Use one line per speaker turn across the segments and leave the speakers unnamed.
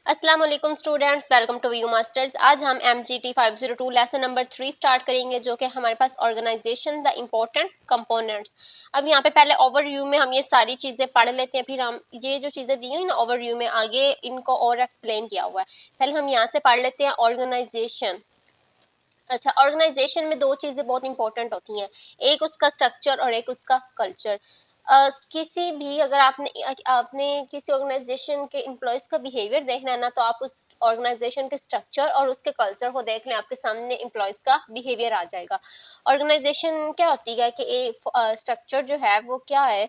अस्सलाम वालेकुम students, welcome to view masters. आज हम MGT 502 लेसन नंबर 3 स्टार्ट करेंगे, जो कि हमारे पास ऑर्गेनाइजेशन द इम्पोर्टेंट कंपोनेंट्स। अब यहाँ पे पहले ओवरव्यू में हम ये सारी चीज़ें पढ़ लेते हैं, फिर हम ये जो चीज़ें दी हुई ना ओवरव्यू में आगे इनको और एक्सप्लेन किया हुआ है। पहले हम यहाँ से पढ़ लेते हैं ऑर्गेनाइजेशन। अच्छा, ऑर्गेनाइजेशन में दो चीज़ें बहुत इंपॉर्टेंट होती हैं, एक उसका स्ट्रक्चर और एक उसका कल्चर। किसी भी अगर आपने आपने किसी ऑर्गेनाइजेशन के एम्प्लॉयज़ का बिहेवियर देखना है ना, तो आप उस ऑर्गेनाइजेशन के स्ट्रक्चर और उसके कल्चर को देख लें, आपके सामने एम्प्लॉयज़ का बिहेवियर आ जाएगा। ऑर्गेनाइजेशन क्या होती है कि स्ट्रक्चर जो है वो क्या है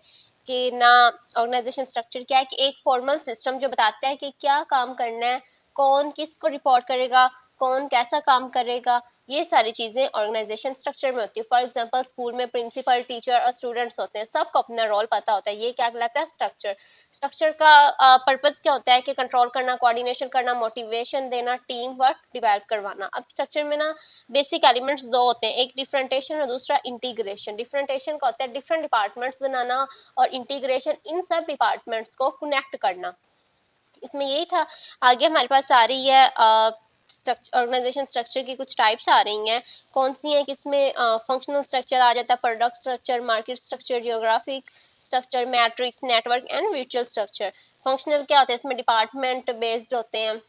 कि ना, ऑर्गेनाइजेशन स्ट्रक्चर क्या है कि एक फॉर्मल सिस्टम जो बताता है कि क्या काम करना है, कौन किसको रिपोर्ट करेगा, कौन कैसा काम करेगा, ये सारी चीज़ें ऑर्गेनाइजेशन स्ट्रक्चर में होती है। फॉर एग्जांपल स्कूल में प्रिंसिपल, टीचर और स्टूडेंट्स होते हैं, सबको अपना रोल पता होता है, ये क्या कहलाता है स्ट्रक्चर। स्ट्रक्चर का पर्पस क्या होता है कि कंट्रोल करना, कोऑर्डिनेशन करना, मोटिवेशन देना, टीम वर्क डिवेल्प करवाना। अब स्ट्रक्चर में ना बेसिक एलिमेंट्स दो होते हैं, एक डिफरेंटेशन और दूसरा इंटीग्रेशन। डिफरेंटेशन का होता है डिफरेंट डिपार्टमेंट्स बनाना, और इंटीग्रेशन इन सब डिपार्टमेंट्स को कनेक्ट करना। इसमें यही था। आगे हमारे पास आ रही है ऑर्गेनाइजेशन स्ट्रक्चर की कुछ टाइप्स आ रही हैं। कौन सी हैं, किसमें फंक्शनल स्ट्रक्चर आ जाता है, product structure, market structure, geographic structure, matrix, network and virtual structure. Functional क्या होता है, इसमें डिपार्टमेंट बेस्ड होते हैं।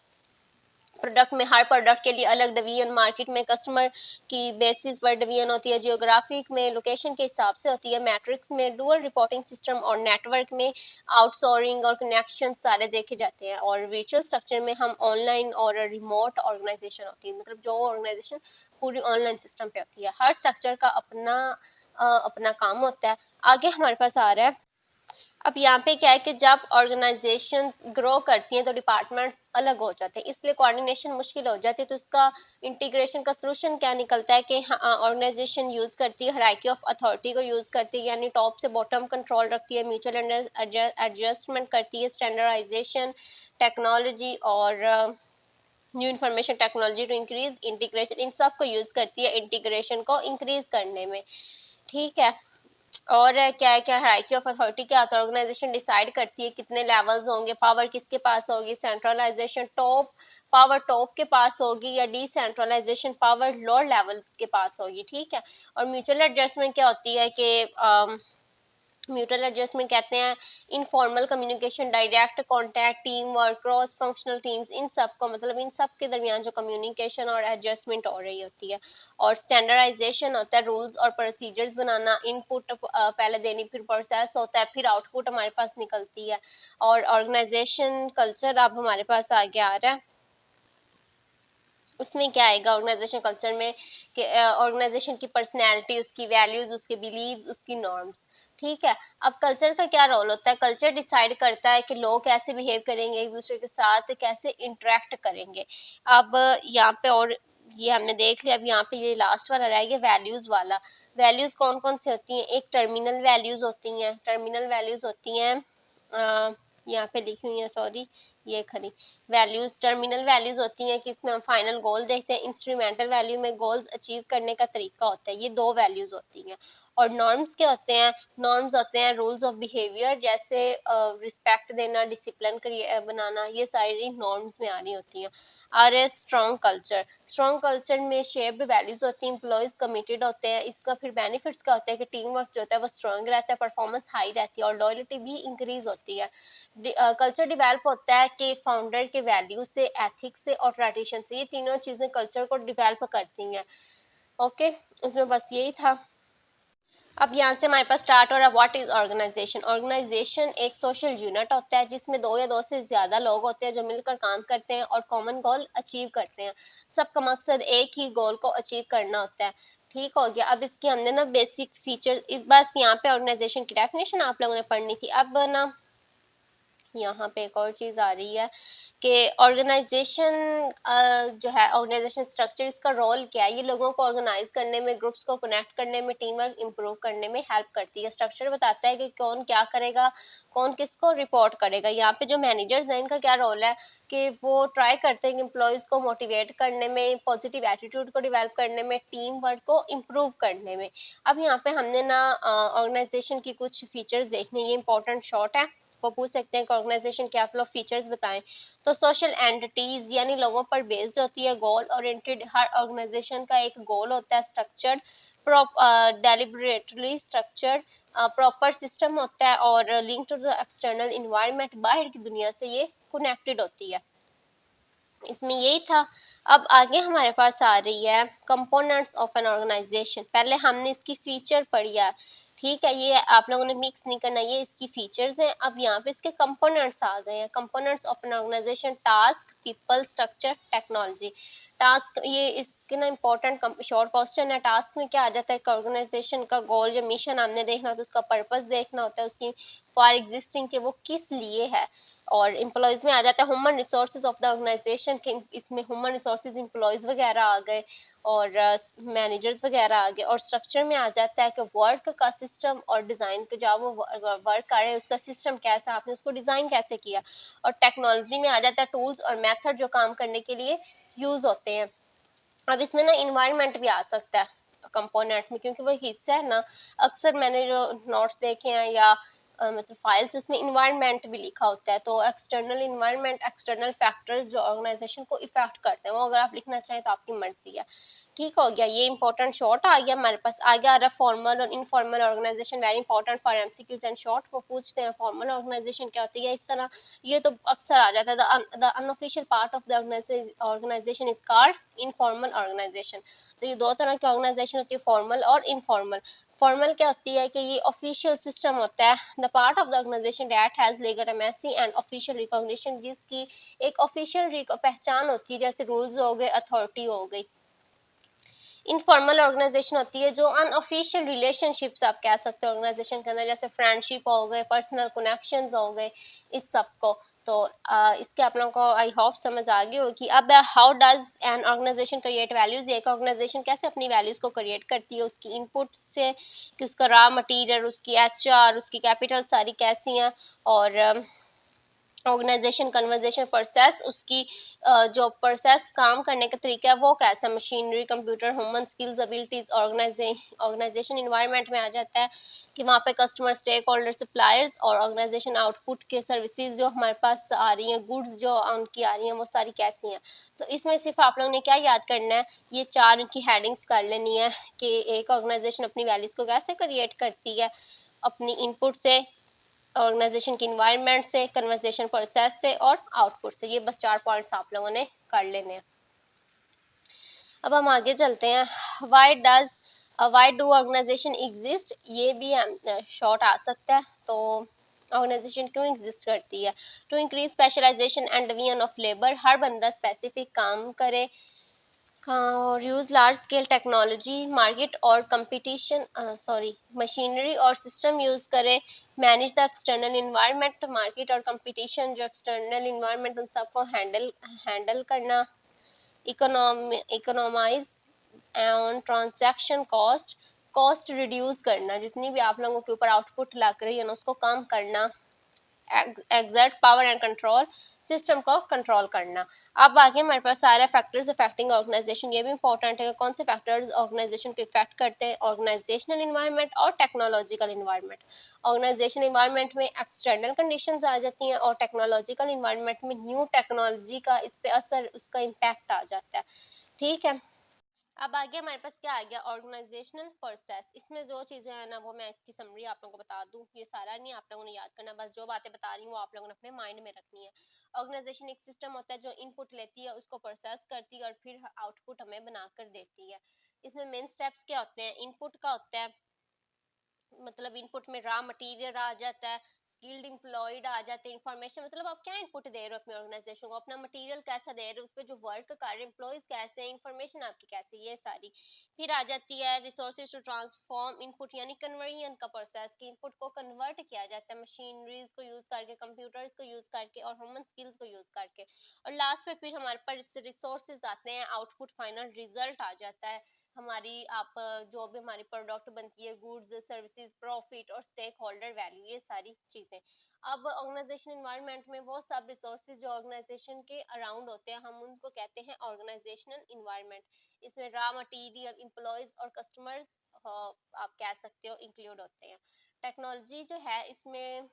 प्रोडक्ट में हर प्रोडक्ट के लिए अलग डिवीजन, मार्केट में कस्टमर की बेसिस पर डिवीजन होती है, जियोग्राफिक में लोकेशन के हिसाब से होती है, मैट्रिक्स में डुअल रिपोर्टिंग सिस्टम, और नेटवर्क में आउटसोर्सिंग और कनेक्शन सारे देखे जाते हैं। और वर्चुअल स्ट्रक्चर में हम ऑनलाइन और रिमोट ऑर्गेनाइजेशन होती है, मतलब जो ऑर्गेनाइजेशन पूरी ऑनलाइन सिस्टम पे होती है। हर स्ट्रक्चर का अपना काम होता है। आगे हमारे पास आ रहा है, अब यहाँ पे क्या है कि जब ऑर्गेनाइजेशंस ग्रो करती हैं तो डिपार्टमेंट्स अलग हो जाते हैं, इसलिए कोऑर्डिनेशन मुश्किल हो जाती है। तो इसका इंटीग्रेशन का सोल्यूशन क्या निकलता है कि ऑर्गेनाइजेशन यूज़ करती है हायरार्की ऑफ अथॉरिटी को यूज़ करती है, यानी टॉप से बॉटम कंट्रोल रखती है, म्यूचुअल एडजस्टमेंट करती है, स्टैंडर्डाइजेशन, टेक्नोलॉजी और new information technology to increase integration, इन सब को यूज़ करती है इंटीग्रेशन को इंक्रीज करने में। ठीक है। और क्या है, क्या हायरार्की ऑफ अथॉरिटी क्या होता है, ऑर्गेनाइजेशन डिसाइड करती है कितने लेवल्स होंगे, पावर किसके पास होगी, सेंट्रलाइजेशन टॉप पावर टॉप के पास होगी या डिसेंट्रलाइजेशन पावर लोअर लेवल्स के पास होगी। ठीक है। और म्यूचुअल एडजस्टमेंट क्या होती है कि म्यूचुअल एडजस्टमेंट कहते हैं informal communication, direct contact, team work, cross functional teams, इन सब को मतलब इन सब के दरमियान जो कम्युनिकेशन और एडजस्टमेंट हो रही होती है। और स्टैंडर्डाइजेशन होता है रूल्स और प्रोसीजर्स बनाना, इनपुट पहले देनी, फिर प्रोसेस होता है, फिर आउटपुट हमारे पास निकलती है। और ऑर्गेनाइजेशन कल्चर अब हमारे पास आगे आ रहा है। उसमें क्या आएगा ऑर्गेनाइजेशन कल्चर में कि ऑर्गेनाइजेशन की पर्सनैलिटी, उसकी वैल्यूज, उसके बिलीव्स, उसकी नॉर्म्स। ठीक है। अब कल्चर का क्या रोल होता है, कल्चर डिसाइड करता है कि लोग कैसे बिहेव करेंगे, एक दूसरे के साथ कैसे इंटरेक्ट करेंगे। अब यहाँ पे और ये हमने देख लिया। अब यहाँ पे ये लास्ट वाला रह गया वैल्यूज वाला। वैल्यूज कौन कौन सी होती हैं, एक टर्मिनल वैल्यूज होती हैं, टर्मिनल वैल्यूज होती हैं यहाँ पे लिखी हुई है, सॉरी, ये खरी वैल्यूज टर्मिनल वैल्यूज होती हैं कि इसमें हम फाइनल गोल देखते हैं। इंस्ट्रूमेंटल वैल्यू में गोल्स अचीव करने का तरीका होता है, ये दो वैल्यूज होती हैं। और नॉर्म्स क्या होते हैं, नॉर्म्स होते हैं रूल्स ऑफ बिहेवियर, जैसे रिस्पेक्ट देना, डिसिप्लिन बनाना, ये सारी नॉर्म्स में आ रही होती हैं। और स्ट्रॉन्ग कल्चर, स्ट्रॉन्ग कल्चर में शेप्ड वैल्यूज होती हैं, एम्प्लॉयज कमिटेड होते हैं। इसका फिर बेनिफिट्स क्या होता है कि टीम वर्क जो होता है वो स्ट्रॉन्ग रहता है, परफॉर्मेंस हाई रहती है और लॉयल्टी भी इंक्रीज होती है। कल्चर डिवेल्प होता है कि फाउंडर के वैल्यू से, एथिक्स से और ट्रेडिशन से, ये तीनों चीज़ें कल्चर को डिवेल्प करती हैं। ओके, इसमें बस यही था। अब यहाँ से हमारे पास स्टार्ट हो रहा है व्हाट इज ऑर्गेनाइजेशन। ऑर्गेनाइजेशन एक सोशल यूनिट होता है जिसमें दो या दो से ज़्यादा लोग होते हैं जो मिलकर काम करते हैं और कॉमन गोल अचीव करते हैं। सबका मकसद एक ही गोल को अचीव करना होता है। ठीक हो गया। अब इसकी हमने ना बेसिक फीचर, बस यहाँ पे ऑर्गेनाइजेशन की डेफिनेशन आप लोगों ने पढ़नी थी। अब ना यहाँ पे एक और चीज़ आ रही है कि ऑर्गेनाइजेशन जो है, ऑर्गेनाइजेशन स्ट्रक्चर, इसका रोल क्या है, ये लोगों को ऑर्गेनाइज करने में, ग्रुप्स को कनेक्ट करने में, टीम वर्क इम्प्रूव करने में हेल्प करती है। स्ट्रक्चर बताता है कि कौन क्या करेगा, कौन किसको रिपोर्ट करेगा। यहाँ पे जो मैनेजर्स हैं इनका क्या रोल है कि वो ट्राई करते हैं कि एम्प्लॉयज़ को मोटिवेट करने में, पॉजिटिव एटीट्यूड को डिवेल्प करने में, टीम वर्क को इम्प्रूव करने में। अब यहाँ पे हमने ना ऑर्गेनाइजेशन की कुछ फीचर्स देखने, ये इंपॉर्टेंट शॉर्ट है, वो पूछ सकते हैं कि ऑर्गेनाइजेशन क्या फ्लो फीचर्स बताएं। तो सोशल एंटिटीज यानी लोगों पर बेस्ड होती है, गोल ओरिएंटेड, हर ऑर्गेनाइजेशन का एक गोल होता है, structured, deliberately structured, proper system होता है और link to the external environment, बाहर की दुनिया से ये कनेक्टेड होती है। इसमें यही था। अब आगे हमारे पास आ रही है कंपोनेंट्स ऑफ एन ऑर्गेनाइजेशन। पहले हमने इसकी फीचर पढ़ी है, ठीक है, ये आप लोगों ने मिक्स नहीं करना, ये इसकी फीचर्स हैं। अब यहाँ पे इसके कंपोनेंट्स आ गए हैं। Components of an organization: task, people, structure, technology. Task, ये इसके ना इंपॉर्टेंट शॉर्ट क्वेश्चन है। टास्क में क्या आ जाता है कि ऑर्गेनाइजेशन का गोल या मिशन हमने देखना होता है, उसका पर्पस देखना होता है, उसकी फॉर एग्जिस्टिंग के वो किस लिए है। और एम्प्लॉयज़ में आ जाता है human resources of the organization के, इसमें ह्यूमन रिसोर्सेज एम्प्लॉयज़ वगैरह आ गए और मैनेजर्स वगैरह आ गए। और स्ट्रक्चर में आ जाता है कि वर्क का सिस्टम और डिज़ाइन का, जब वो वर्क कर रहे हैं उसका सिस्टम कैसा, आपने उसको डिज़ाइन कैसे किया। और टेक्नोलॉजी में आ जाता है टूल्स और मेथड जो काम करने के लिए यूज़ होते हैं। अब इसमें ना इन्वायरमेंट भी आ सकता है कंपोनेंट में, क्योंकि वो हिस्सा है ना। अक्सर मैंने जो नोट्स देखे हैं या मतलब फाइल्स, उसमें इन्वायरमेंट भी लिखा होता है। तो एक्सटर्नल इन्वायरमेंट, एक्सटर्नल फैक्टर्स जो ऑर्गेनाइजेशन को इफेक्ट करते हैं, वो अगर आप लिखना चाहें तो आपकी मर्जी है। ठीक हो गया, ये इंपॉर्टेंट शॉर्ट आ गया हमारे पास। आगे आ रहा है फॉर्मल और informal organization, very important for MCQs and short. वो पूछते हैं फॉर्मल ऑर्गेनाइजेशन क्या होती है, इस तरह ये तो अक्सर आ जाता है। The unofficial part of the organization is called informal organization. तो ये दो तरह की ऑर्गेनाइजेशन होती है, फॉर्मल और इनफॉर्मल। फॉर्मल क्या होती है कि ये ऑफिशियल सिस्टम होता है, the part of the organization that has legitimacy and official recognition, जिसकी एक ऑफिशियल पहचान होती है, जैसे रूल्स हो गए, अथॉरिटी हो गई। इनफॉर्मल ऑर्गेनाइजेशन होती है जो अनऑफिशियल रिलेशनशिप्स आप कह सकते हो ऑर्गेनाइजेशन के अंदर, जैसे फ्रेंडशिप हो गए, पर्सनल कनेक्शंस हो गए, इस सब को। तो इसके आप लोगों को आई होप समझ आ गई होगी। अब how does an organization create values, एक ऑर्गेनाइजेशन कैसे अपनी वैल्यूज को क्रिएट करती है, उसकी इनपुट से कि उसका रॉ मटेरियल, उसकी एचआर, उसकी कैपिटल सारी कैसी हैं। और ऑर्गेनाइजेशन कन्वर्जेशन प्रोसेस, उसकी जो प्रोसेस काम करने का तरीका है वो कैसा, machinery, computer, human skills, abilities. Organization environment में आ जाता है कि वहाँ पे कस्टमर, स्टेक होल्डर, सप्लायर्स और ऑर्गेनाइजेशन आउटपुट के सर्विसेज जो हमारे पास आ रही हैं, गुड्स जो उनकी आ रही हैं, वो सारी कैसी हैं। तो इसमें सिर्फ आप लोगों ने क्या याद करना है, ये चार उनकी हेडिंग्स कर लेनी है कि एक ऑर्गेनाइजेशन अपनी वैल्यूज को कैसे क्रिएट करती है, अपनी इनपुट से, ऑर्गेनाइजेशन की इन्वायरमेंट से, कन्वर्सेशन प्रोसेस से और आउटपुट से। ये बस 4 पॉइंट्स आप लोगों ने कर लेने हैं। अब हम आगे चलते हैं। वाई डू ऑर्गेनाइजेशन एग्जिस्ट, ये भी शॉर्ट आ सकता है। तो ऑर्गेनाइजेशन क्यों एग्जिस्ट करती है? To increase specialisation and division of labour, हर बंदा स्पेसिफिक काम करे। हाँ, और use large scale technology, market और कंपटीशन, मशीनरी और सिस्टम यूज़ करें। Manage the external environment, market और कंपटीशन जो एक्सटर्नल इन्वायरमेंट उन सबको हैंडल हैंडल करना। Economise and transaction cost, cost reduce करना, जितनी भी आप लोगों के ऊपर आउटपुट लग रही है ना उसको कम करना। Exert power and control, system को कंट्रोल करना। अब आगे हमारे पास सारे फैक्टर्स अफेक्टिंग ऑर्गेनाइजेशन, ये भी इंपॉर्टेंट है कौन से फैक्टर्स ऑर्गेनाइजेशन को इफेक्ट करते हैं। ऑर्गेनाइजेशनल इन्वायरमेंट और टेक्नोलॉजिकल इन्वायरमेंट। ऑर्गेनाइजेशन इन्वायरमेंट में एक्सटर्नल कंडीशंस आ जाती हैं और टेक्नोलॉजिकल इन्वायरमेंट में न्यू टेक्नोलॉजी का इस पे असर, उसका इम्पैक्ट आ जाता है। ठीक है, अब आगे हमारे पास क्या आ गया, ऑर्गेनाइजेशनल प्रोसेस। इसमें जो चीजें हैं ना वो मैं इसकी समरी आप लोगों को बता दूं, ये सारा नहीं आप लोगों ने याद करना, बस जो बातें बता रही हूँ वो आप लोगों ने अपने माइंड में रखनी है। ऑर्गेनाइजेशन एक सिस्टम होता है जो इनपुट लेती है, उसको प्रोसेस करती है और फिर आउटपुट हमें बनाकर देती है। इसमें मेन स्टेप्स क्या होते हैं, इनपुट का होता है, मतलब इनपुट में रॉ मटेरियल आ जाता है, स्किल्ड एम्प्लॉयड आ जाते हैं, इंफॉर्मेशन, मतलब आप क्या इनपुट दे रहे हो अपने ऑर्गेनाइजेशन को, अपना मटेरियल कैसा दे रहे हो, उस पर जो वर्क कर रहे एम्प्लॉयज कैसे हैं, इंफॉर्मेशन आपकी कैसे, ये सारी। फिर आ जाती है रिसोर्सेज टू ट्रांसफॉर्म इनपुट, यानी कन्वर्जन का प्रोसेस, कि इनपुट को कन्वर्ट किया जाता है मशीनरीज को यूज करके, कंप्यूटर्स को यूज करके और ह्यूमन स्किल्स को यूज करके। और लास्ट में फिर हमारे पास रिसोर्सेज आते हैं, आउटपुट फाइनल रिजल्ट आ जाता है हमारी, आप जो भी हमारी प्रोडक्ट बनती है, गुड्स, सर्विसेज, प्रॉफिट और स्टेक होल्डर वैल्यू, ये सारी चीजें। अब ऑर्गेनाइजेशन एनवायरनमेंट में वो सब रिसोर्सेज जो ऑर्गेनाइजेशन के अराउंड होते हैं, हम उनको कहते हैं ऑर्गेनाइजेशनल इन्वायरमेंट। इसमें रॉ मटेरियल, एम्प्लॉयज और कस्टमर्स आप कह सकते हो इंक्लूड होते हैं। टेक्नोलॉजी जो है इसमें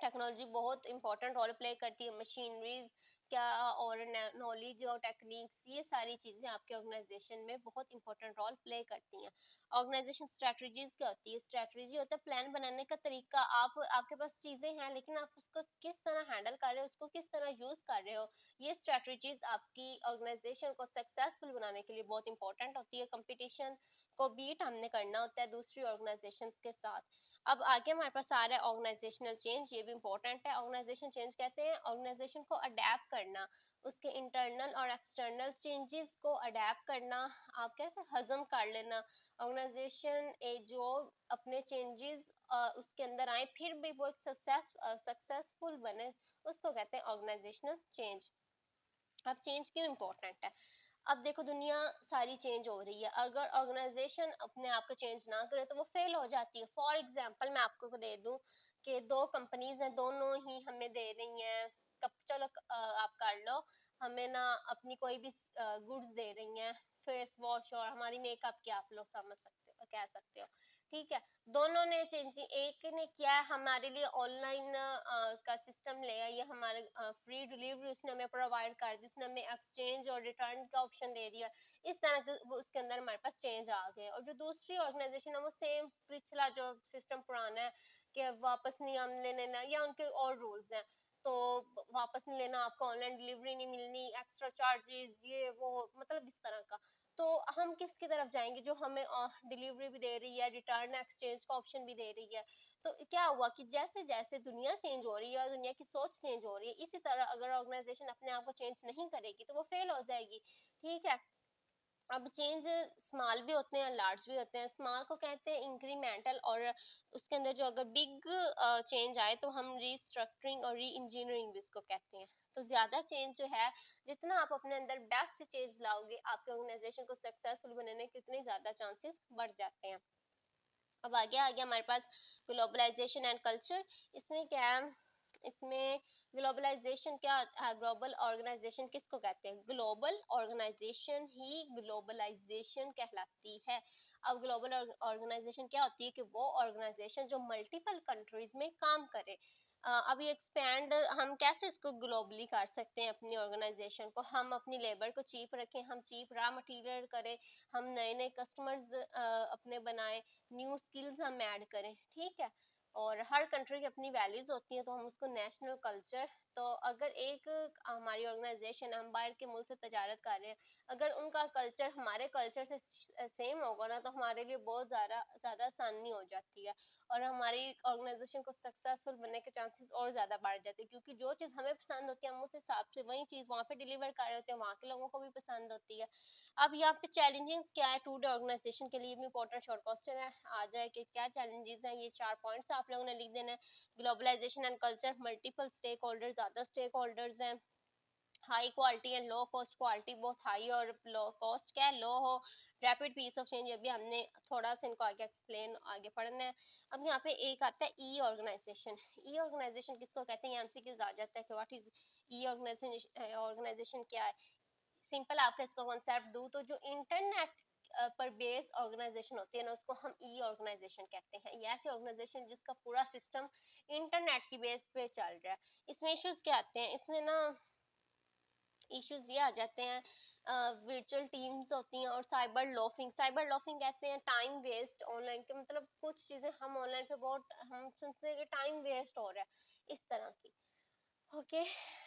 टेक्नोलॉजी बहुत इंपॉर्टेंट रोल प्ले करती है, मशीनरीज क्या और नॉलेज और टेक्निक्स, ये सारी चीज़ें आपके ऑर्गेनाइजेशन में बहुत इंपॉर्टेंट रोल प्ले करती हैं। ऑर्गेनाइजेशन स्ट्रेटजीज क्या होती है? स्ट्रेटजी होता है प्लान बनाने का तरीका। आप आपके पास चीज़ें हैं लेकिन आप उसको किस तरह हैंडल कर रहे हो, उसको किस तरह यूज़ कर रहे हो, ये स्ट्रेटजीज आपकी ऑर्गेनाइजेशन को सक्सेसफुल बनाने के लिए बहुत इंपॉर्टेंट होती है। कंपटीशन को बीट हमने करना होता है दूसरी ऑर्गेनाइजेशंस के साथ। अब आगे हमारे पास आ रहा है ऑर्गेनाइजेशनल चेंज, ये भी इंपॉर्टेंट है। ऑर्गेनाइजेशन चेंज कहते हैं ऑर्गेनाइजेशन को अडेप्ट करना, उसके इंटरनल और एक्सटर्नल चेंजेस को अडेप्ट करना, आप कैसे हजम कर लेना। ऑर्गेनाइजेशन जो अपने चेंजेस उसके अंदर आए फिर भी वो एक सक्सेसफुल बने, उसको कहते हैं ऑर्गेनाइजेशनल चेंज। अब चेंज क्यों इम्पोर्टेंट है? अब देखो दुनिया सारी चेंज हो रही है, अगर ऑर्गेनाइजेशन अपने आप को चेंज ना करे तो वो फेल हो जाती है। फॉर एग्जांपल मैं आपको दे दूं कि दो कंपनीज हैं, दोनों ही हमें दे रही हैं कब, चलो आप कर लो, हमें ना अपनी कोई भी गुड्स दे रही हैं, फेस वॉश और हमारी मेकअप की, आप लोग समझ सकते हो, कह सकते हो, ठीक है। दोनों ने चेंज, एक ने किया है हमारे लिए ऑनलाइन का सिस्टम ले आई है, हमारे फ्री डिलीवरी उसने हमें प्रोवाइड कर दी, उसने हमें एक्सचेंज और रिटर्न का ऑप्शन दे दिया। इस तरह के वो उसके अंदर हमारे पास चेंज आ गए। और जो दूसरी ऑर्गेनाइजेशन है वो सेम पिछला जो सिस्टम पुराना है कि वापस नहीं हम लेना, या उनके और रूल्स हैं, तो वापस नहीं लेना, आपको ऑनलाइन डिलीवरी नहीं मिलनी, एक्स्ट्रा चार्जेस, ये वो, मतलब इस तरह का। तो हम किसकी तरफ जाएंगे जो हमें डिलीवरी भी दे रही है, रिटर्न एक्सचेंज का ऑप्शन भी दे रही है। तो क्या हुआ कि जैसे जैसे दुनिया चेंज हो रही है और दुनिया की सोच चेंज हो रही है, इसी तरह अगर ऑर्गेनाइजेशन अपने आप को चेंज नहीं करेगी तो वो फेल हो जाएगी, ठीक है। अब चेंज स्मॉल भी होते हैं, लार्ज भी होते हैं। स्मॉल को कहते हैं इंक्रीमेंटल, और उसके अंदर जो अगर बिग चेंज आए तो हम रीस्ट्रक्चरिंग और री इंजीनियरिंग भी उसको कहते हैं। तो ज्यादा चेंज जो है, जितना आप अपने अंदर बेस्ट चेंज लाओगे, आपके ऑर्गेनाइजेशन को सक्सेसफुल बनाने के उतने ज्यादा चांसेस बढ़ जाते हैं। अब आगे आ गया हमारे पास ग्लोबलाइजेशन एंड कल्चर। इसमें क्या है? इसमें ग्लोबलाइजेशन क्या है? ग्लोबल ऑर्गेनाइजेशन किसको कहते हैं? ग्लोबल ऑर्गेनाइजेशन ही ग्लोबलाइजेशन कहलाती है। अब ग्लोबल ऑर्गेनाइजेशन क्या होती है? कि वो ऑर्गेनाइजेशन जो मल्टीपल कंट्रीज में काम करे। अभी एक्सपैंड हम कैसे इसको ग्लोबली कर सकते हैं? अपनी ऑर्गेनाइजेशन को हम अपनी लेबर को चीप रखें, हम चीप रॉ मटेरियल करें, हम नए नए कस्टमर्स अपने बनाए, न्यू स्किल्स हम ऐड करें, ठीक है। और हर कंट्री की अपनी वैल्यूज होती हैं, तो हम उसको नेशनल कल्चर, तो अगर एक हमारी ऑर्गेनाइजेशन, हम बाहर के मुल्क से तजारत कर रहे हैं, अगर उनका कल्चर हमारे कल्चर से सेम होगा ना, तो हमारे लिए बहुत ज़्यादा आसानी हो जाती है, और हमारी ऑर्गेनाइजेशन को सक्सेसफुल बनने के चांसेस और ज़्यादा बढ़ जाते हैं, क्योंकि जो चीज़ हमें पसंद होती है हम उस हिसाब से वही चीज़ वहाँ पे डिलीवर कर रहे होते हैं, वहाँ के लोगों को भी पसंद होती है। अब यहाँ पे चैलेंजेस क्या है? टू डे ऑर्गेनाइजेशन के लिए भी इंपॉर्टेंट शॉर्ट क्वेश्चन है, आ जाए कि क्या चैलेंजेस हैं। ये 4 पॉइंट्स आप लोगों ने लिख देना है। Globalization and culture, multiple stake holders, ज़्यादा स्टेक होल्डर्स हैं, high quality and low cost, quality बहुत हाई और लो कॉस्ट क्या है, लो हो, रैपिड पीस ऑफ चेंज, अभी हमने थोड़ा सा इनको आगे एक्सप्लेन आगे पढ़ना है। अब यहाँ पे एक आता है ई ऑर्गेनाइजेशन। ई ऑर्गेनाइजेशन किसको कहते हैं? एमसीक्यूज आ जाता है कि व्हाट इज ई ऑर्गेनाइजेशन, ऑर्गेनाइजेशन क्या है। सिंपल आपका इसका कॉन्सेप्ट दूं तो जो इंटरनेट पर बेस ऑर्गेनाइजेशन होती है ना, उसको हम ई ऑर्गेनाइजेशन कहते हैं। ये ऐसी ऑर्गेनाइजेशन जिसका पूरा सिस्टम इंटरनेट की बेस पे चल रहा है। इसमें इश्यूज क्या आते हैं? इसमें ना इश्यूज ये आ जाते हैं, वर्चुअल टीम्स होती हैं और साइबर लॉफिंग। साइबर लॉफिंग कहते हैं टाइम वेस्ट ऑनलाइन के, मतलब कुछ चीज़ें हम ऑनलाइन पे बहुत हम सुनते हैं कि टाइम वेस्ट हो रहा है, इस तरह की। ओके,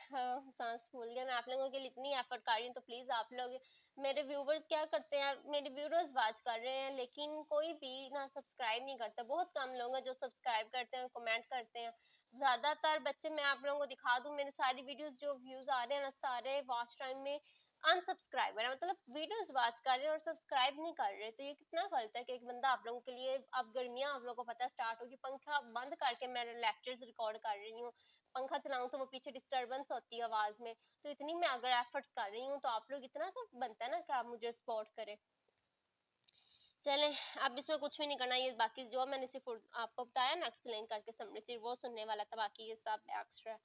हाँ, सांस फूल गया। मैं आप लोगों के लिए इतनी एफर्ट कर रही हूँ, तो प्लीज़ आप लोग, मेरे व्यूवर्स क्या करते हैं, मेरे व्यूअर्स वाच कर रहे हैं लेकिन कोई भी ना सब्सक्राइब नहीं करता। बहुत कम लोग हैं जो सब्सक्राइब करते हैं और कमेंट करते हैं। ज़्यादातर बच्चे, मैं आप लोगों को दिखा दूँ, मेरे सारी वीडियोस जो व्यूज़ आ रहे हैं ना, सारे वॉच टाइम में अनसब्सक्राइबर है, मतलब वीडियोस वॉच कर रहे हैं और सब्सक्राइब नहीं कर रहे। तो ये कितना गलत है कि एक बंदा आप लोगों के लिए, अब गर्मियाँ आप लोगों को पता है स्टार्ट होगी, पंखा बंद करके मैं लेक्चर्स रिकॉर्ड कर रही हूँ, पंखा चलाऊं तो वो पीछे डिस्टरबेंस होती है आवाज में। तो इतनी मैं अगर एफर्ट्स कर रही हूँ तो आप लोग, इतना तो बनता है ना कि आप मुझे सपोर्ट करें। चलें, अब इसमें कुछ भी नहीं करना, ये बाकी जो मैंने सिर्फ आपको बताया ना एक्सप्लेन करके, समरी सिर्फ वो सुनने वाला था, बाकी ये सब एक्स्ट्रा।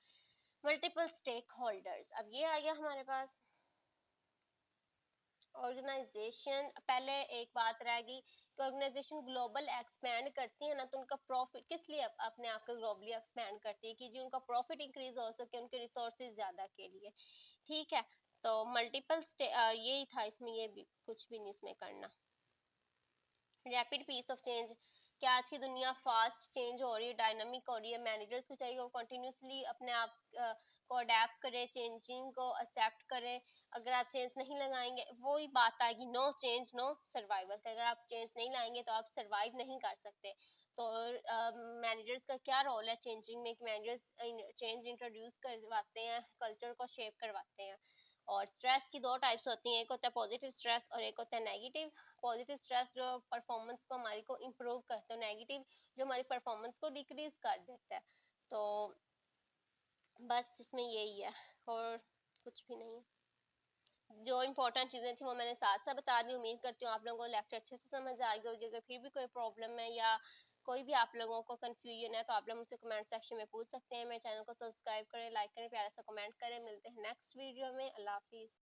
मल्टीपल स्टेक होल्डर्स, अब ये आ गया हमारे पास ऑर्गेनाइजेशन पहले एक बात रहेगी कि ऑर्गेनाइजेशन ग्लोबल एक्सपैंड करती है ना, तो उनका प्रॉफिट किस लिए अपने आप को ग्लोबली एक्सपैंड करती है कि जो उनका प्रॉफिट इंक्रीज हो सके, उनके रिसोर्सेज ज़्यादा के लिए। ठीक है, तो मल्टीपल यही था इसमें, ये भी कुछ भी नहीं इसमें करना। रैपिड पीस ऑफ चेंज, क्या आज की दुनिया फास्ट चेंज हो रही है, डायनामिक हो रही है, मैनेजर्स को चाहिए वो कंटिन्यूसली अपने आप को अडेप्ट करे, चेंजिंग को एक्सेप्ट करे। अगर आप चेंज नहीं लगाएंगे, वही बात आएगी, नो चेंज नो सर्वाइवल। अगर आप चेंज नहीं लाएंगे तो आप सर्वाइव नहीं कर सकते। तो मैनेजर्स का क्या रोल है चेंजिंग में, कि मैनेजर्स चेंज इंट्रोड्यूस करवाते हैं, कल्चर को शेप करवाते हैं। और स्ट्रेस की दो टाइप्स होती हैं, एक होता है पॉजिटिव स्ट्रेस और एक होता है नेगेटिव। पॉजिटिव स्ट्रेस जो परफॉर्मेंस को हमारी को इम्प्रूव करता है, नेगेटिव जो हमारी परफॉर्मेंस को डिक्रीज कर देता है। तो बस इसमें यही है और कुछ भी नहीं है। जो इम्पोर्टेंट चीज़ें थी वो मैंने साथ साथ बता दी। उम्मीद करती हूँ आप लोगों को लेक्चर अच्छे से समझ आ गई होगी। अगर फिर भी कोई प्रॉब्लम है या कोई भी आप लोगों को कंफ्यूजन है तो आप लोग मुझसे कमेंट सेक्शन में पूछ सकते हैं। मेरे चैनल को सब्सक्राइब करें, लाइक करें, प्यारा सा कमेंट करें। मिलते हैं नेक्स्ट वीडियो में। अल्लाह हाफिज़।